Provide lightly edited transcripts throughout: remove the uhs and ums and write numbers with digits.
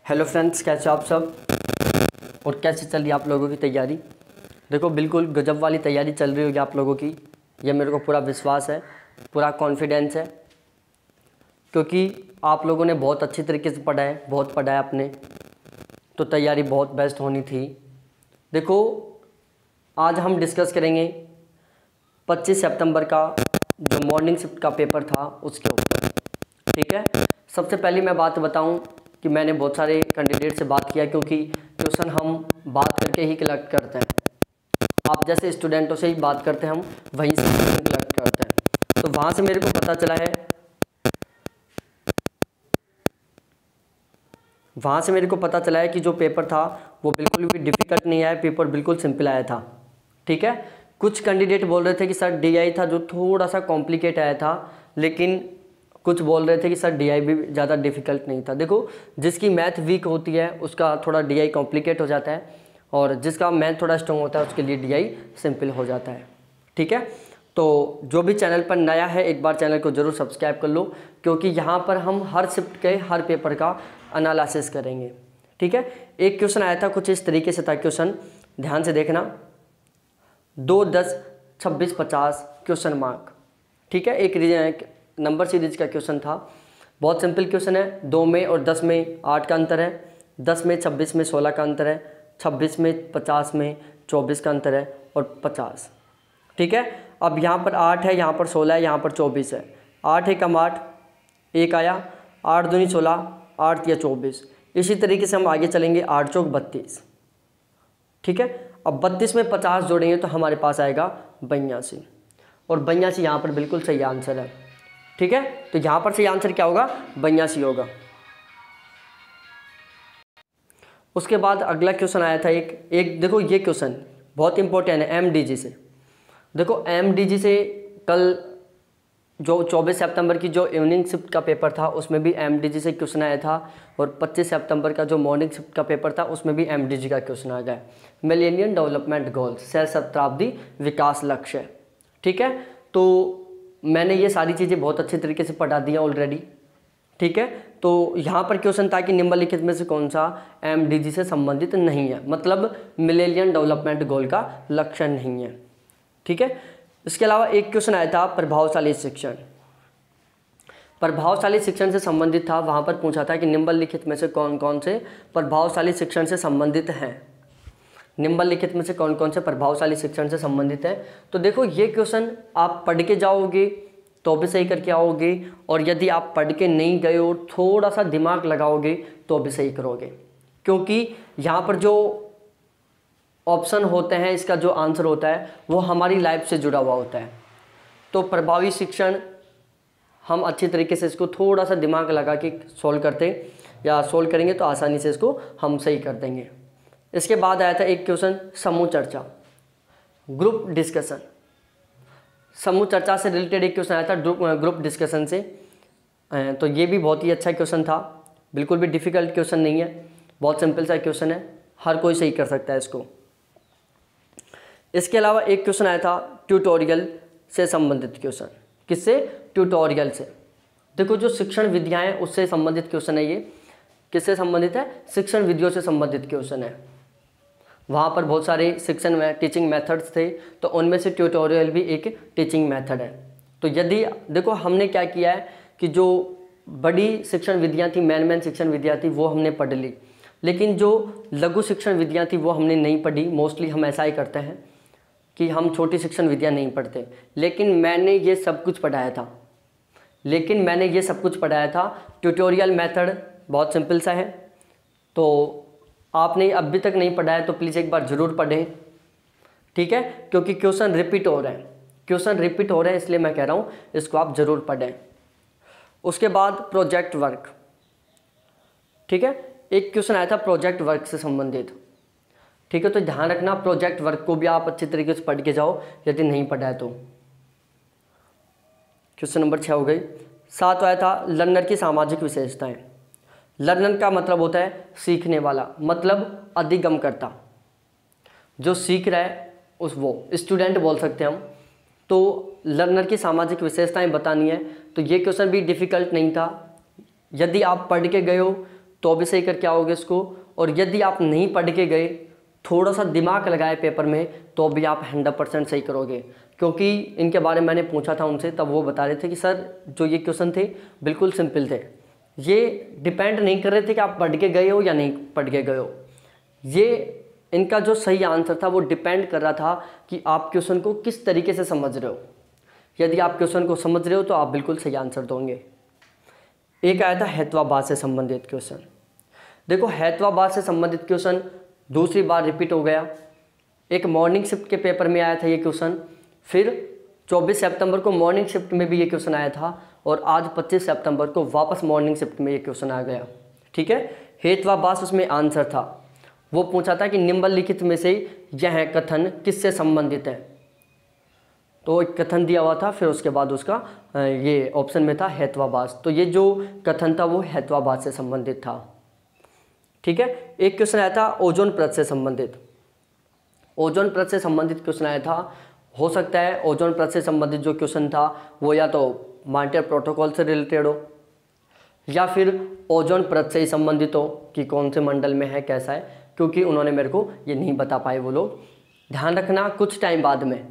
Hello friends, कैसे आप सब और कैसे चल रही है आप लोगों की तैयारी। देखो बिल्कुल गजब वाली तैयारी चल रही होगी आप लोगों की, ये मेरे को पूरा विश्वास है, पूरा कॉन्फिडेंस है, क्योंकि आप लोगों ने बहुत अच्छी तरीके से पढ़ा है, बहुत पढ़ा है आपने, तो तैयारी बहुत बेस्ट होनी थी। देखो आज हम डिस्कस करेंगे 25 सितंबर का जो मॉर्निंग शिफ्ट का पेपर था उसके ऊपर, ठीक है। सबसे पहले मैं बात बताऊं कि मैंने बहुत सारे कैंडिडेट से बात किया, क्योंकि क्वेश्चन हम बात करके ही कलेक्ट करते हैं। आप जैसे स्टूडेंटों से ही बात करते हैं, हम वहीं से क्वेश्चन कलेक्ट करते हैं। तो वहाँ से मेरे को पता चला है, कि जो पेपर था वो बिल्कुल भी डिफ़िकल्ट नहीं आया, पेपर बिल्कुल सिंपल आया था, ठीक है। कुछ कैंडिडेट बोल रहे थे कि सर DI था जो थोड़ा सा कॉम्प्लिकेट आया था, लेकिन कुछ बोल रहे थे कि सर DI भी ज़्यादा डिफ़िकल्ट नहीं था। देखो जिसकी मैथ वीक होती है उसका थोड़ा DI कॉम्प्लिकेट हो जाता है, और जिसका मैथ थोड़ा स्ट्रॉन्ग होता है उसके लिए DI सिंपल हो जाता है, ठीक है। तो जो भी चैनल पर नया है एक बार चैनल को ज़रूर सब्सक्राइब कर लो, क्योंकि यहाँ पर हम हर शिफ्ट के हर पेपर का एनालिसिस करेंगे, ठीक है। एक क्वेश्चन आया था कुछ इस तरीके से था, क्वेश्चन ध्यान से देखना, 2, 10, 26, 50 क्वेश्चन मार्क, ठीक है। एक नंबर सीरीज का क्वेश्चन था, बहुत सिंपल क्वेश्चन है। 2 में और 10 में 8 का अंतर है, 10 में 26 में 16 का अंतर है, 26 में 50 में 24 का अंतर है, और 50, ठीक है। अब यहाँ पर 8 है, यहाँ पर 16 है, यहाँ पर 24 है। 8 एकम 8, 1 आया, 8 दूनी 16, 8 तिया 24। इसी तरीके से हम आगे चलेंगे, 8 चौक 32, ठीक है। अब 32 में 50 जोड़ेंगे तो हमारे पास आएगा 82, और 82 यहाँ पर बिल्कुल सही आंसर है, ठीक है। तो यहाँ पर सही आंसर क्या होगा, 82 होगा। उसके बाद अगला क्वेश्चन आया था एक देखो ये क्वेश्चन बहुत इंपॉर्टेंट है MDG से। देखो MDG से कल जो 24 सितंबर की जो इवनिंग शिफ्ट का पेपर था उसमें भी MDG से क्वेश्चन आया था, और 25 सितंबर का जो मॉर्निंग शिफ्ट का पेपर था उसमें भी MDG का क्वेश्चन आ गया, मिलेनियम डेवलपमेंट गोल्स, सहस्त्राब्दी विकास लक्ष्य, ठीक है। तो मैंने ये सारी चीज़ें बहुत अच्छे तरीके से पढ़ा दी हैं ऑलरेडी, ठीक है। तो यहाँ पर क्वेश्चन था कि निम्नलिखित में से कौन सा MDG से संबंधित नहीं है, मतलब मिलेनियम डेवलपमेंट गोल का लक्ष्य नहीं है, ठीक है। इसके अलावा एक क्वेश्चन आया था प्रभावशाली शिक्षण, प्रभावशाली शिक्षण से संबंधित था। वहाँ पर पूछा था कि निम्नलिखित में से कौन कौन से प्रभावशाली शिक्षण से संबंधित हैं, निम्नलिखित में से कौन कौन से प्रभावशाली शिक्षण से संबंधित है। तो देखो ये क्वेश्चन आप पढ़ के जाओगे तो भी सही करके आओगे, और यदि आप पढ़ के नहीं गए और थोड़ा सा दिमाग लगाओगे तो भी सही करोगे, क्योंकि यहाँ पर जो ऑप्शन होते हैं इसका जो आंसर होता है वो हमारी लाइफ से जुड़ा हुआ होता है। तो प्रभावी शिक्षण हम अच्छी तरीके से इसको थोड़ा सा दिमाग लगा के सोल्व करेंगे तो आसानी से इसको हम सही कर देंगे। इसके बाद आया था एक क्वेश्चन समूह चर्चा, ग्रुप डिस्कशन। समूह चर्चा से रिलेटेड एक क्वेश्चन आया था ग्रुप डिस्कशन से, तो ये भी बहुत ही अच्छा क्वेश्चन था, बिल्कुल भी डिफ़िकल्ट क्वेश्चन नहीं है, बहुत सिंपल सा क्वेश्चन है, हर कोई सही कर सकता है इसको। इसके अलावा एक क्वेश्चन आया था ट्यूटोरियल से संबंधित क्वेश्चन, किससे, ट्यूटोरियल से। देखो जो शिक्षण विधियाँ हैं उससे संबंधित क्वेश्चन है, ये किससे संबंधित है, शिक्षण विधियों से संबंधित क्वेश्चन है। वहाँ पर बहुत सारे शिक्षण में टीचिंग मेथड्स थे, तो उनमें से ट्यूटोरियल भी एक टीचिंग मेथड है। तो यदि देखो हमने क्या किया है कि जो बड़ी शिक्षण विधियाँ थी, मेन शिक्षण विधियाँ थी वो हमने पढ़ ली, लेकिन जो लघु शिक्षण विधियाँ थी वो हमने नहीं पढ़ी। मोस्टली हम ऐसा ही करते हैं कि हम छोटी शिक्षण विधियाँ नहीं पढ़ते, लेकिन मैंने ये सब कुछ पढ़ाया था। ट्यूटोरियल मेथड बहुत सिंपल सा है, तो आपने अभी तक नहीं पढ़ा है तो प्लीज़ एक बार ज़रूर पढ़ें, ठीक है, क्योंकि क्वेश्चन रिपीट हो रहे हैं, इसलिए मैं कह रहा हूँ इसको आप ज़रूर पढ़ें। उसके बाद प्रोजेक्ट वर्क, ठीक है, एक क्वेश्चन आया था प्रोजेक्ट वर्क से संबंधित, ठीक है। तो ध्यान रखना प्रोजेक्ट वर्क को भी आप अच्छे तरीके से पढ़ के जाओ यदि नहीं पढ़ा है तो। क्वेश्चन नंबर 6 हो गई। 7 आया था लर्नर की सामाजिक विशेषताएं। लर्नर का मतलब होता है सीखने वाला, मतलब अधिगमकर्ता, जो सीख रहा है वो स्टूडेंट बोल सकते हैं हम। तो लर्नर की सामाजिक विशेषताएं बतानी है, तो ये क्वेश्चन भी डिफ़िकल्ट नहीं था। यदि आप पढ़ के गए हो तो भी सही करके आओगे इसको। और यदि आप नहीं पढ़ के गए, थोड़ा सा दिमाग लगाए पेपर में, तो भी आप 100% सही करोगे। क्योंकि इनके बारे में मैंने पूछा था उनसे, तब वो बता रहे थे कि सर जो ये क्वेश्चन थे बिल्कुल सिंपल थे। ये डिपेंड नहीं कर रहे थे कि आप पढ़ के गए हो या नहीं पढ़ के गए हो। ये इनका जो सही आंसर था वो डिपेंड कर रहा था कि आप क्वेश्चन को किस तरीके से समझ रहे हो। यदि आप क्वेश्चन को समझ रहे हो तो आप बिल्कुल सही आंसर दोगे। एक आया था हेत्वाभाव से संबंधित क्वेश्चन। देखो हेत्वाभाव से संबंधित क्वेश्चन दूसरी बार रिपीट हो गया। एक मॉर्निंग शिफ्ट के पेपर में आया था ये क्वेश्चन, फिर 24 सितंबर को मॉर्निंग शिफ्ट में भी ये क्वेश्चन आया था, और आज 25 सितंबर को वापस मॉर्निंग शिफ्ट में ये क्वेश्चन आ गया। ठीक है, हेत्वाभाव उसमें आंसर था। वो पूछा था कि निम्नलिखित में से यह कथन किससे संबंधित है। तो एक कथन दिया हुआ था, फिर उसके बाद उसका ये ऑप्शन में था हेत्वाभाव। तो ये जो कथन था वो हेत्वाभाव से संबंधित था। ठीक है, एक क्वेश्चन आया था ओजोन परत से संबंधित। ओजोन परत से संबंधित क्वेश्चन आया था। हो सकता है ओजोन परत से संबंधित जो क्वेश्चन था वो या तो मॉन्ट्रियल प्रोटोकॉल से रिलेटेड हो, या फिर ओजोन परत से ही संबंधित हो कि कौन से मंडल में है, कैसा है। क्योंकि उन्होंने मेरे को ये नहीं बता पाए वो लोग। ध्यान रखना कुछ टाइम बाद में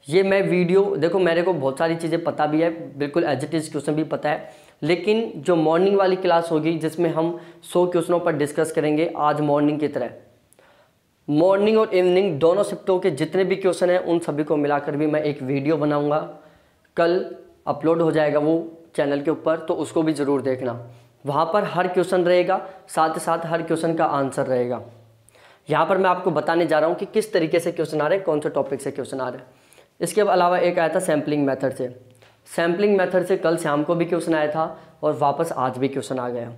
ये मैं वीडियो, देखो मेरे को बहुत सारी चीज़ें पता भी है, बिल्कुल एज इट इज़ क्वेश्चन भी पता है, लेकिन जो मॉर्निंग वाली क्लास होगी जिसमें हम 100 क्वेश्चनों पर डिस्कस करेंगे आज मॉर्निंग की तरह, मॉर्निंग और इवनिंग दोनों शिफ्टों के जितने भी क्वेश्चन हैं उन सभी को मिलाकर भी मैं एक वीडियो बनाऊंगा। कल अपलोड हो जाएगा वो चैनल के ऊपर, तो उसको भी ज़रूर देखना। वहाँ पर हर क्वेश्चन रहेगा, साथ ही साथ हर क्वेश्चन का आंसर रहेगा। यहाँ पर मैं आपको बताने जा रहा हूँ कि किस तरीके से क्वेश्चन आ रहे हैं, कौन से टॉपिक से क्वेश्चन आ रहे हैं। इसके अलावा एक आया था सैम्पलिंग मेथड से। सैम्पलिंग मेथड से कल शाम को भी क्वेश्चन आया था और वापस आज भी क्वेश्चन आ गया।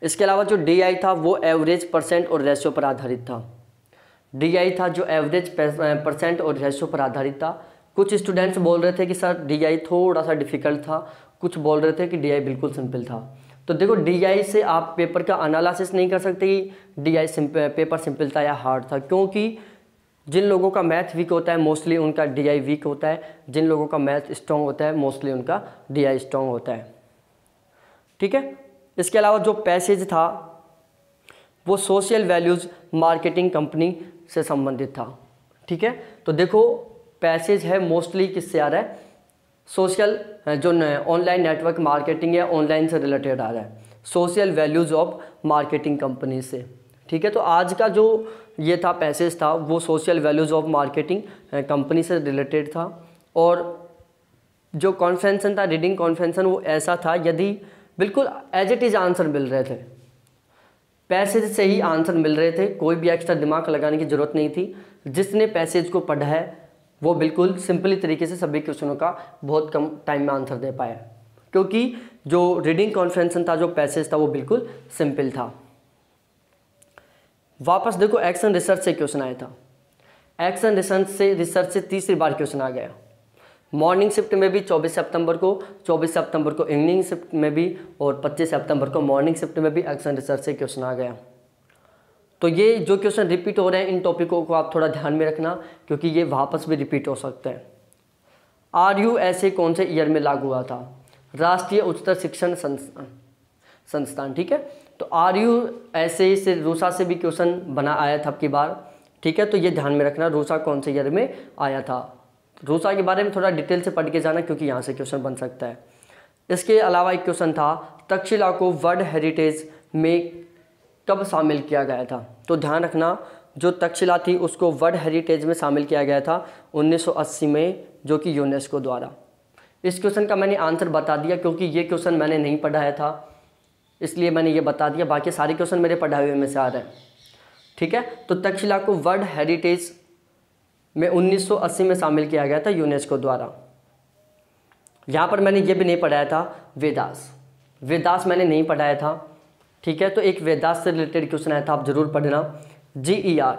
इसके अलावा जो DI था वो एवरेज, परसेंट और रेशियो पर आधारित था। DI था जो एवरेज, परसेंट और रेशियो पर आधारित था। कुछ स्टूडेंट्स बोल रहे थे कि सर DI थोड़ा सा डिफिकल्ट था, कुछ बोल रहे थे कि DI बिल्कुल सिंपल था। तो देखो DI से आप पेपर का एनालिसिस नहीं कर सकते कि DI पेपर सिंपल था या हार्ड था, क्योंकि जिन लोगों का मैथ वीक होता है मोस्टली उनका DI वीक होता है, जिन लोगों का मैथ स्ट्रॉन्ग होता है मोस्टली उनका DI स्ट्रॉन्ग होता है। ठीक है, इसके अलावा जो पैसेज था वो सोशल वैल्यूज़ मार्केटिंग कंपनी से संबंधित था। ठीक है, तो देखो पैसेज है मोस्टली किससे आ रहा है, सोशल जो ऑनलाइन नेटवर्क मार्केटिंग है ऑनलाइन से रिलेटेड आ रहा है, social values of marketing company से। ठीक है, तो आज का जो ये था पैसेज था वो social values of marketing company से रिलेटेड था। और जो कॉन्फ्रेंसन था, रीडिंग कॉन्फ्रेंसन, वो ऐसा था यदि बिल्कुल एज इट इज़ आंसर मिल रहे थे, पैसेज से ही आंसर मिल रहे थे, कोई भी एक्स्ट्रा दिमाग लगाने की ज़रूरत नहीं थी। जिसने पैसेज को पढ़ा है वो बिल्कुल सिंपली तरीके से सभी क्वेश्चनों का बहुत कम टाइम में आंसर दे पाया, क्योंकि जो रीडिंग कॉन्फ्रेंसन था, जो पैसेज था वो बिल्कुल सिंपल था। वापस देखो एक्शन रिसर्च से क्वेश्चन आया था। एक्शन रिसर्च से तीसरी बार क्वेश्चन आ गया। मॉर्निंग शिफ्ट में भी 24 सितंबर को, 24 सितंबर को इवनिंग शिफ्ट में भी, और 25 सितंबर को मॉर्निंग शिफ्ट में भी एक्शन रिसर्च से क्वेश्चन आ गया। तो ये जो क्वेश्चन रिपीट हो रहे हैं इन टॉपिकों को आप थोड़ा ध्यान में रखना, क्योंकि ये वापस भी रिपीट हो सकते हैं। RU ऐसे कौन से ईयर में लागू हुआ था, राष्ट्रीय उच्चतर शिक्षण संस्थान। ठीक है, तो RU ऐसे से रूसा से भी क्वेश्चन बना आया था आपकी बार। ठीक है, तो ये ध्यान में रखना रूसा कौन से ईयर में आया था। रूसा के बारे में थोड़ा डिटेल से पढ़ के जाना, क्योंकि यहाँ से क्वेश्चन बन सकता है। इसके अलावा एक क्वेश्चन था तक्षशिला को वर्ल्ड हेरिटेज में कब शामिल किया गया था। तो ध्यान रखना जो तक्षशिला थी उसको वर्ल्ड हेरिटेज में शामिल किया गया था 1980 में, जो कि यूनेस्को द्वारा। इस क्वेश्चन का मैंने आंसर बता दिया, क्योंकि ये क्वेश्चन मैंने नहीं पढ़ाया था इसलिए मैंने ये बता दिया, बाकी सारे क्वेश्चन मेरे पढ़ाए हुए में से आ रहे हैं। ठीक है, तो तक्षशिला को वर्ल्ड हेरिटेज में 1980 में शामिल किया गया था यूनेस्को द्वारा। यहाँ पर मैंने ये भी नहीं पढ़ाया था वेदास मैंने नहीं पढ़ाया था। ठीक है, तो एक वेदास से रिलेटेड क्वेश्चन आया था, आप जरूर पढ़ना। GER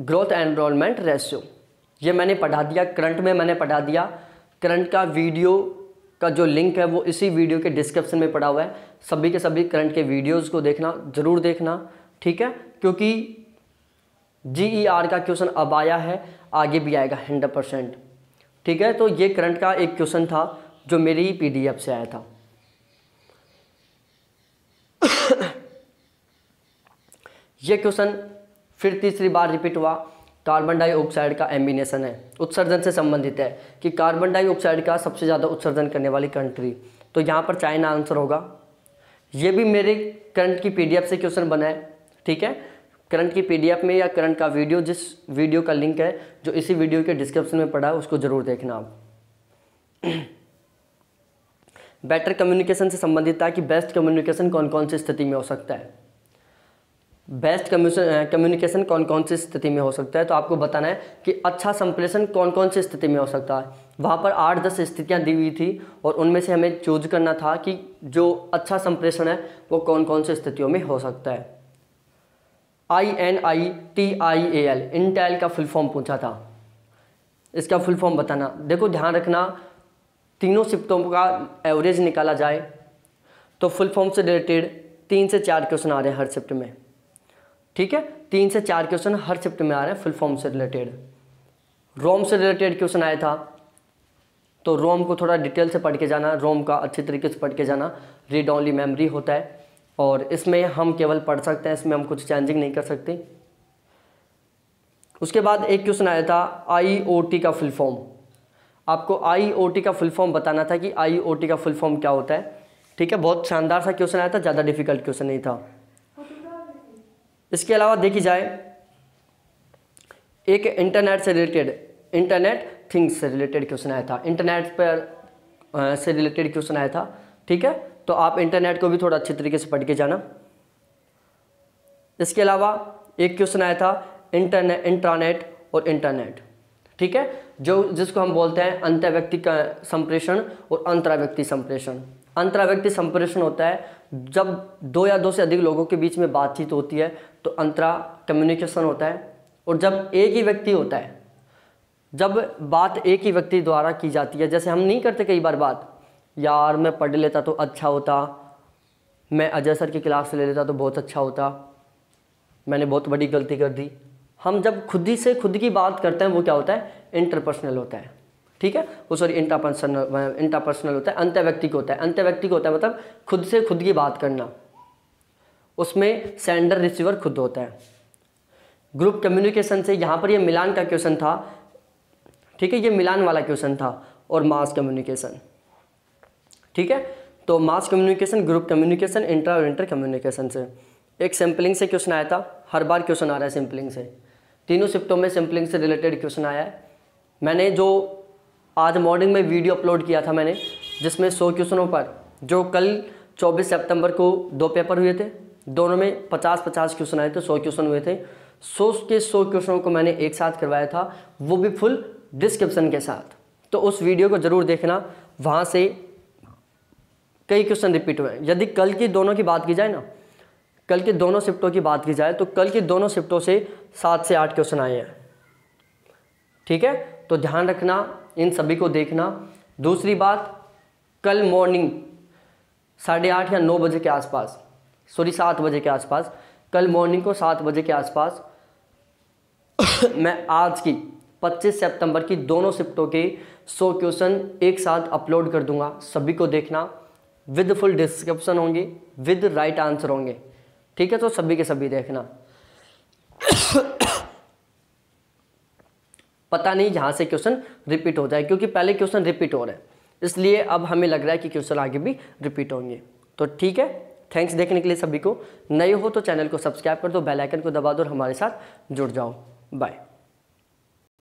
ग्रोथ एनरोलमेंट रेशियो, ये मैंने पढ़ा दिया, करंट में मैंने पढ़ा दिया। करंट का वीडियो का जो लिंक है वो इसी वीडियो के डिस्क्रिप्शन में पड़ा हुआ है। सभी के सभी करंट के वीडियोस को देखना, ज़रूर देखना। ठीक है, क्योंकि GER का क्वेश्चन अब आया है, आगे भी आएगा 100%। ठीक है, तो ये करंट का एक क्वेश्चन था जो मेरी PDF से आया था। ये क्वेश्चन फिर तीसरी बार रिपीट हुआ। कार्बन डाइऑक्साइड का एमिनेशन है, उत्सर्जन से संबंधित है कि कार्बन डाइऑक्साइड का सबसे ज़्यादा उत्सर्जन करने वाली कंट्री, तो यहाँ पर चाइना आंसर होगा। ये भी मेरे करंट की पीडीएफ से क्वेश्चन बना है, ठीक है। करंट की पीडीएफ में या करंट का वीडियो, जिस वीडियो का लिंक है जो इसी वीडियो के डिस्क्रिप्शन में पड़ा है, उसको ज़रूर देखना आप। बेटर कम्युनिकेशन से संबंधित था कि बेस्ट कम्युनिकेशन कौन कौन सी स्थिति में हो सकता है। बेस्ट कम्युनिकेशन कौन कौन सी स्थिति में हो सकता है, तो आपको बताना है कि अच्छा संप्रेषण कौन कौन सी स्थिति में हो सकता है। वहाँ पर 8-10 स्थितियाँ दी हुई थी और उनमें से हमें चूज करना था कि जो अच्छा संप्रेषण है वो कौन कौन सी स्थितियों में हो सकता है। INITIAL इंटेल का फुल फॉर्म पूछा था, इसका फुल फॉर्म बताना। देखो ध्यान रखना, तीनों शिफ्टों का एवरेज निकाला जाए तो फुल फॉर्म से रिलेटेड 3 से 4 क्वेश्चन आ रहे हैं हर शिफ्ट में, ठीक है। 3 से 4 क्वेश्चन हर शिफ्ट में आ रहे हैं फुल फॉर्म से रिलेटेड। रोम से रिलेटेड क्वेश्चन आया था, तो रोम को थोड़ा डिटेल से पढ़ के जाना, रोम का अच्छी तरीके से पढ़ के जाना। रीड ओनली मेमोरी होता है और इसमें हम केवल पढ़ सकते हैं, इसमें हम कुछ चेंजिंग नहीं कर सकते। उसके बाद एक क्वेश्चन आया था IoT का फुल फॉर्म। आपको IoT का फुल फॉर्म बताना था कि IoT का फुल फॉर्म क्या होता है, ठीक है। बहुत शानदार सा क्वेश्चन आया था, ज़्यादा डिफिकल्ट क्वेश्चन नहीं था। इसके अलावा देखी जाए एक इंटरनेट से रिलेटेड, इंटरनेट थिंग्स से रिलेटेड क्वेश्चन आया था, इंटरनेट पर से रिलेटेड क्वेश्चन आया था, ठीक है। तो आप इंटरनेट को भी थोड़ा अच्छी तरीके से पढ़ के जाना। इसके अलावा एक क्वेश्चन आया था इंट्रानेट और इंटरनेट, ठीक है, जो जिसको हम बोलते हैं अंतर्व्यक्ति का संप्रेषण और अंतराव्यक्ति संप्रेषण। अंतराव्यक्ति संप्रेषण होता है जब 2 या 2 से अधिक लोगों के बीच में बातचीत होती है, तो अंतरा कम्युनिकेशन होता है। और जब एक ही व्यक्ति होता है, जब बात एक ही व्यक्ति द्वारा की जाती है, जैसे हम नहीं करते कई बार बात, यार मैं पढ़ लेता तो अच्छा होता, मैं अजय सर की क्लास ले लेता तो बहुत अच्छा होता, मैंने बहुत बड़ी गलती कर दी। हम जब खुद ही से खुद की बात करते हैं वो क्या होता है, इंटरपर्सनल होता है, ठीक है। वो सॉरी इंटरपर्सनल होता है, अंतर्व्यक्तिक होता है। अंतर्व्यक्तिक होता है मतलब खुद से खुद की बात करना, उसमें सेंडर रिसीवर खुद होता है। ग्रुप कम्युनिकेशन से यहाँ पर ये मिलान का क्वेश्चन था, ठीक है, ये मिलान वाला क्वेश्चन था। और मास कम्युनिकेशन, ठीक है। तो mass communication, group communication, intra और इंटर कम्युनिकेशन से एक सैम्पलिंग से क्वेश्चन आया था। हर बार क्वेश्चन आ रहा है सैम्पलिंग से, तीनों शिफ्टों में सैम्पलिंग से रिलेटेड क्वेश्चन आया है। मैंने जो आज मॉर्निंग में वीडियो अपलोड किया था मैंने, जिसमें 100 क्वेश्चनों पर, जो कल 24 सितंबर को 2 पेपर हुए थे, दोनों में 50-50 क्वेश्चन आए थे, 100 क्वेश्चन हुए थे। 100 के 100 क्वेश्चनों को मैंने एक साथ करवाया था, वो भी फुल डिस्क्रिप्शन के साथ। तो उस वीडियो को ज़रूर देखना, वहाँ से कई क्वेश्चन रिपीट हुए। यदि कल की दोनों की बात की जाए ना, कल की दोनों शिफ्टों की बात की जाए तो कल की दोनों शिफ्टों से 7 से 8 क्वेश्चन आए हैं, ठीक है। तो ध्यान रखना, इन सभी को देखना। दूसरी बात, कल मॉर्निंग 8:30 या 9 बजे के आसपास, सॉरी 7 बजे के आसपास, कल मॉर्निंग को 7 बजे के आसपास मैं आज की 25 सितंबर की दोनों शिफ्टों के 100 क्वेश्चन एक साथ अपलोड कर दूंगा। सभी को देखना, विद फुल डिस्क्रिप्शन होंगे, विद राइट आंसर होंगे, ठीक है। तो सभी के सभी देखना। पता नहीं यहाँ से क्वेश्चन रिपीट हो जाए, क्योंकि पहले क्वेश्चन रिपीट हो रहे हैं, इसलिए अब हमें लग रहा है कि क्वेश्चन आगे भी रिपीट होंगे। तो ठीक है, थैंक्स देखने के लिए सभी को। नए हो तो चैनल को सब्सक्राइब कर दो, बेल आइकन को दबा दो और हमारे साथ जुड़ जाओ। बाय।